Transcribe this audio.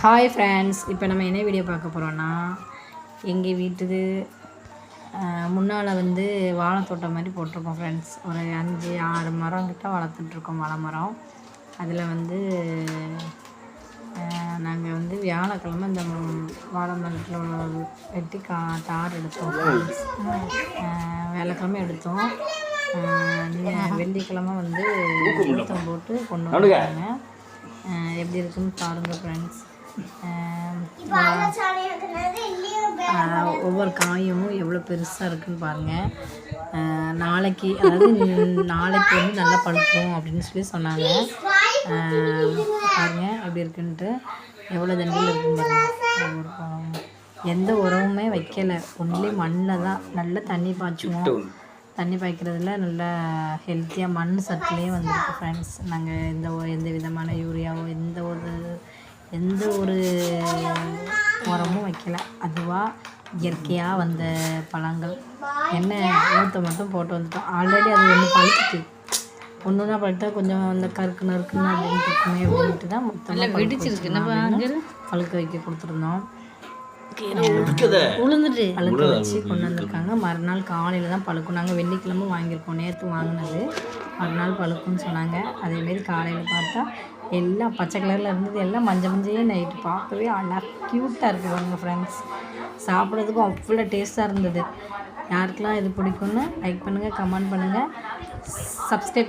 Hi friends, இப்போ நம்ம என்ன வீடியோ பார்க்க போகிறோன்னா, எங்கள் வீட்டுக்கு முன்னால் வந்து வாழைத்தோட்டம் மாதிரி போட்டிருக்கோம் ஃப்ரெண்ட்ஸ். ஒரு 5-6 மரம் கிட்ட வளர்த்துட்ருக்கோம், வாழை மரம். அதில் வந்து நாங்கள் வந்து வியாழக்கிழமை இந்த வாழை மரத்தில் வெட்டி தார் எடுத்தோம் ஃப்ரெண்ட்ஸ். வியாழக்கிழமை எடுத்தோம். வெள்ளிக்கிழமை வந்து ஊத்தம் போட்டு கொண்டு வந்தாங்க. எப்படி இருக்குன்னு பாருங்கள் ஃப்ரெண்ட்ஸ். ஒவ்வொரு காயும் எவ்வளோ பெருசாக இருக்குதுன்னு பாருங்கள். நாளைக்கு வந்து நல்லா பழுக்கும் அப்படின்னு சொல்லி சொன்னாங்க. பாருங்கள் எப்படி இருக்குன்ட்டு, எவ்வளோ தண்ணியில் இருக்குன்னு பாருங்கள். எந்த உரமுமே வைக்கலை, ஒன்லி மண்ணில் தான் நல்லா தண்ணி பாய்ச்சுவோம். தண்ணி பாய்க்கிறதுல நல்லா ஹெல்த்தியாக மண் சத்துலேயே வந்துருக்கு ஃப்ரெண்ட்ஸ். நாங்கள் எந்த விதமான யூரியாவோ எந்த ஒரு உரமும் வைக்கலை. அதுவாக இயற்கையாக வந்த பழங்கள். என்ன ஊற்ற மட்டும் போட்டு வந்துட்டோம். ஆல்ரெடி அது ஒன்று பழுத்துட்டு ஒன்றுனா பழுத்தா கொஞ்சம் அந்த கருக்கு நறுக்குன்னு அப்படின்னு இருக்குமே அப்படின்ட்டு தான் மொத்தமாக பழுக்க வைக்க கொடுத்துருந்தோம். பழுக்க வச்சு கொண்டு வந்திருக்காங்க. மறுநாள் காலையில் தான் பழுக்கும். நாங்கள் வெள்ளிக்கிழமை வாங்கியிருக்கோம், நேற்று வாங்கினது. மறுநாள் பழுக்குன்னு சொன்னாங்க. அதேமாரி காலையில் பார்த்தா எல்லாம் பச்சை கலரில் இருந்தது, எல்லாம் மஞ்சளே நைட்டு பார்க்கவே அழகாக க்யூட்டாக இருக்குதுங்க ஃப்ரெண்ட்ஸ். சாப்பிட்றதுக்கும் அவ்வளோ டேஸ்ட்டாக இருந்தது. யாருக்கெல்லாம் இது பிடிக்கும்னு லைக் பண்ணுங்கள், கமெண்ட் பண்ணுங்கள், சப்ஸ்கிரைப்